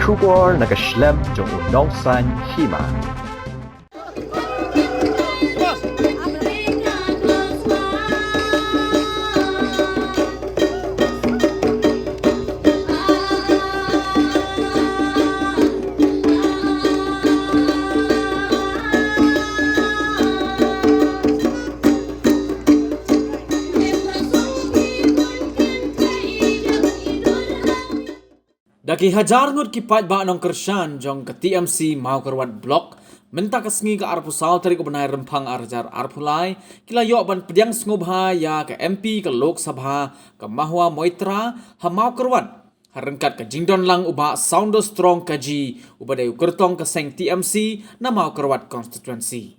Kubor nagaslem jong unongsan Hima. Daki hajar ngut kipat ba nong kershan jong ke TMC mau kerwat blok menta kesngi ke arpusal teri ko benai rempang arjar arpulai kila yok ban pediang sngubha ya ke MP ke Lok Sabha ke Mahua Moitra ha mau kerwat ha rengkat ke jingdon lang uba soundo strong kaji uba dayu kertong ke seng TMC na mau kerwat constituency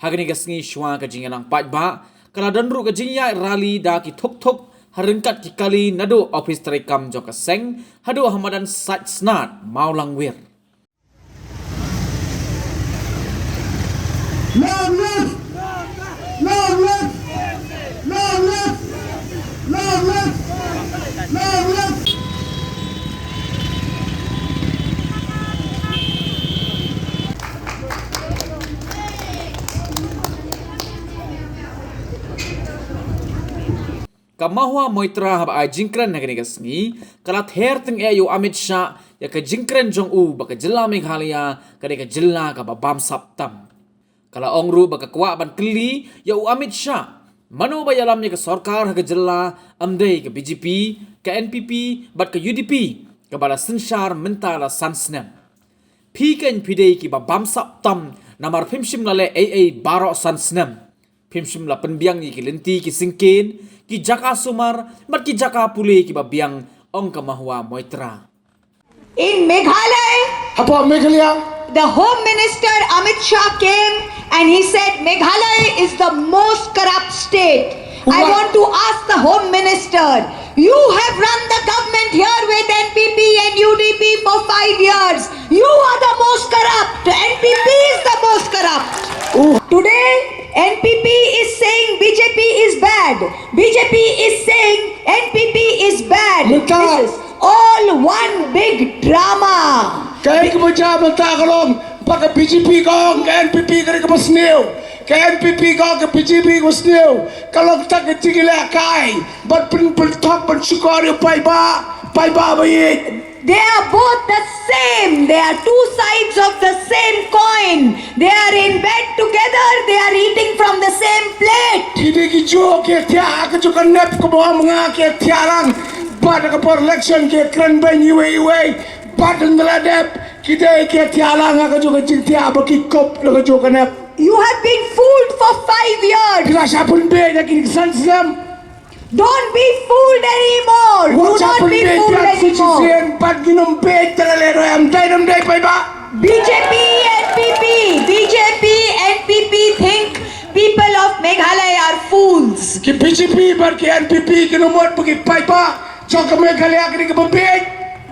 hagni kesngi shwa ke jinganang pat ba kala danru ke jingya rally da ki thuk harengkat kikali nado office terekam jok seng hadu hamadan sat snat mau langwir Long live! Long live! Long live! Long live! Long live! ka Mahua Moitra haba jingkran nagani kasngi kala ther teng ayu Amit Shah ya ka jingkran jong u baka jilla Meghalaya ka jilla ka Bamsap tam kala ongru baka kwa ban kli ya u Amit Shah mano ba yalam ya ka sarkar ha ka jilla amdei ka BJP ka NPP bat ka UDP ka bala sinshar mentala sansnem piken pidei ki Bamsap tam namar phimshim lale baro sansnem phimshim la penbiang ki lenti ki singken ki jaka sumar mat ki jaka pule ki babiang ong ka Mahua Moitra. In Meghalaya, Apa Meghalaya? the Home Minister Amit Shah came and he said Meghalaya is the most corrupt state. I What? want to ask the Home Minister, you have run the government here with NPP and UDP for 5 years. You are the most corrupt. NPP is the most corrupt. Today, NPP is saying BJP is bad. BJP is saying NPP is bad. Menta. This is all one big drama. Kaya kebaca mentah kalong pakai BJP kong ke NPP kari ke masniu ke NPP kong ke BJP ke masniu kalau kita kecil kai bat pen tok pen syukur pai ba bayi. They are both the same. They are two sides of the same coin. They are in bed together. They are eating from the same plate. Kini kijo ke tia ke cukan nep ke bawah menga ke tiarang pada ke por election ke keren ben iwe pada ngeladep kita ke tiarang ke juga cintia bagi kop ke juga nep. You have been fooled for 5 years. Kita siapun be nak kini kesan Don't be fooled anymore. Do not be fooled anymore. Pat ginum be terlero am dai pai ba. BJP, NPP think people of Meghalaya are fools. Ki BJP bar ki NPP ginum mot bagi pai ba. Jok Meghalaya kini ke be.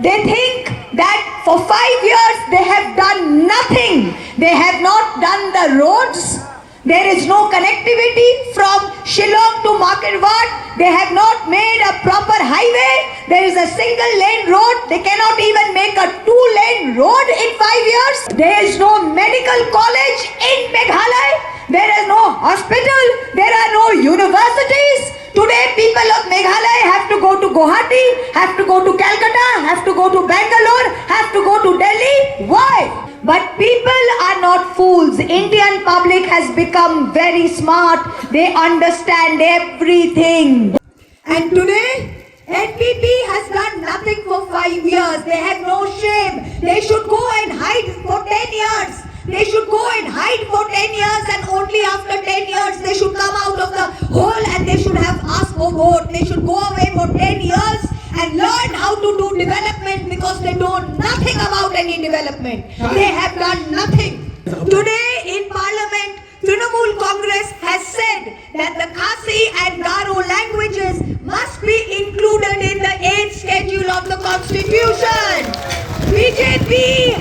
They think that for 5 years they have done nothing. They have not done the roads. There is no connectivity from Shillong to Marketward. They have not made a proper highway. There is a single lane road. They cannot even make a 2-lane road in 5 years. There is no medical college in Meghalaya. There is no hospital. There are no universities. Today people of Meghalaya have to go to Guwahati, have to go to Calcutta, have to go to Bangalore, have to go to Delhi. Why? But people are not fools. Indian public has become very smart. They understand everything. And today, NPP has done nothing for 5 years. They have no shame. They should go and hide for 10 years. They should go and hide for 10 years and only after 10 years they should come out of the hole and they should have asked for vote. They should go away for 10 years and learn how to do development because they know nothing about any development. They have done nothing. Today in Parliament, Trinamool Congress has said that the Khasi and Garo languages must be included in the 8th schedule of the Constitution. BJP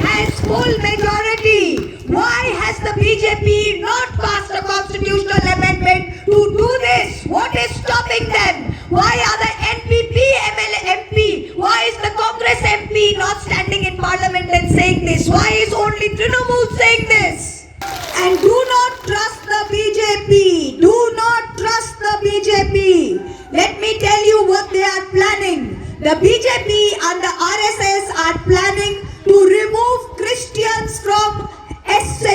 has full majority. Why has the BJP not passed a constitutional amendment to do this? What is stopping them? Why are the NPP MP? Why is the Congress MP not standing in Parliament government and saying this? Why is only Trinamool saying this? And do not trust the BJP. Do not trust the BJP. Let me tell you what they are planning. The BJP and the RSS are planning to remove Christians from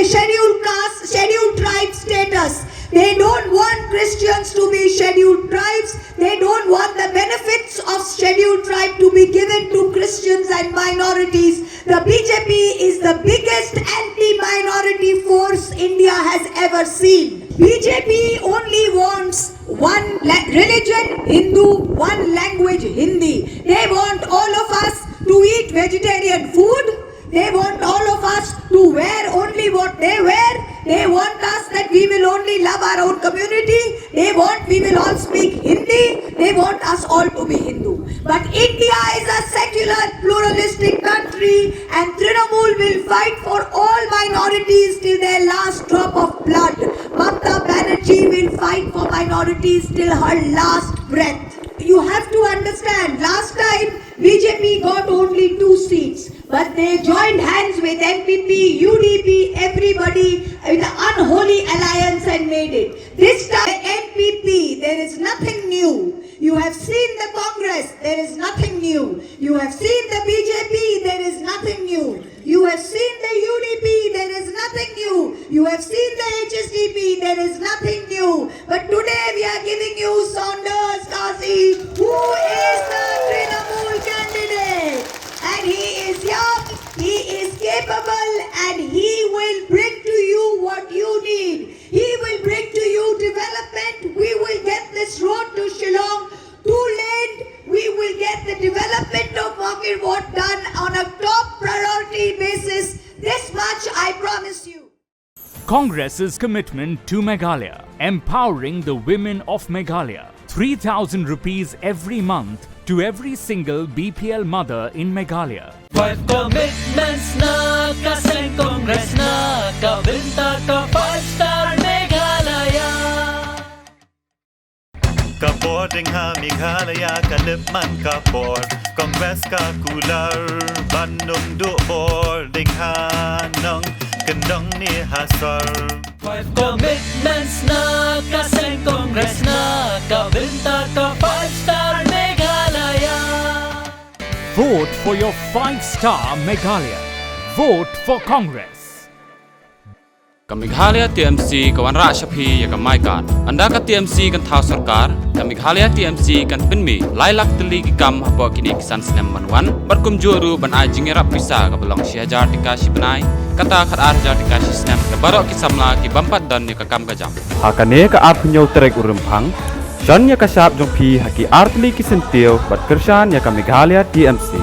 scheduled caste, scheduled tribe status. They don't want Christians to be scheduled tribes. They don't want the benefits of scheduled tribe to be given to Christians and minorities. The BJP is the biggest anti-minority force India has ever seen. BJP only wants one religion, Hindu, one language, Hindi. They want all of us to eat vegetarian food. They want all of us to wear only what they wear. They want us that we will only love our own community. They want we will all speak Hindi. They want us all to be Hindu. But India is a secular, pluralistic country, and Trinamool will fight for all minorities till their last drop of blood. Mamata Banerjee will fight for minorities till her last breath. You have to understand, last time BJP got only 2 seats. But they joined hands with NPP, UDP, everybody in an unholy alliance and made it. This time NPP, there is nothing new. You have seen the Congress, there is nothing new. You have seen the BJP, there is nothing new. You have seen the UDP, there is nothing new. You have seen the HSDP, there is nothing new. But today we are giving you Saunders Kasi, who is the Trinamool candidate. And he is young, he is capable, and he will bring to you what you need. He will bring to you development. We will get this road to Shillong 2-lane. We will get the development of Market Ward done on a top priority basis. This much I promise you. Congress's commitment to Meghalaya, empowering the women of Meghalaya. 3,000 rupees every month to every single BPL mother in Meghalaya. 5 commitments na kasing Congress na kabinta ka 5-star Meghalaya. Kapording ha Meghalaya kalipman kapor Congress ka kular Bandung du boarding ha nong kendong ni hasar 5 commitments na kasing Congress na kabinta ka 5-star Meghalaya. Vote for your 5-star Meghalaya. Vote for Congress. Meghalaya TMC kawan Rakshapi ya kamai kan anda ka TMC kan thau sarkar Meghalaya TMC kan penmi lailak teli ki kam hapo kini kisan sinem manwan barkum juru ban ajing era pisa ka belong siajar dikasi benai kata khat arjar dikasi sinem ka barok ki samla ki bampat dan ni ka kam ka jam Hakane ka apnyo trek urumphang John ya kasap jong phi haki artli ki sentil bat kershan ya ka Meghalaya TMC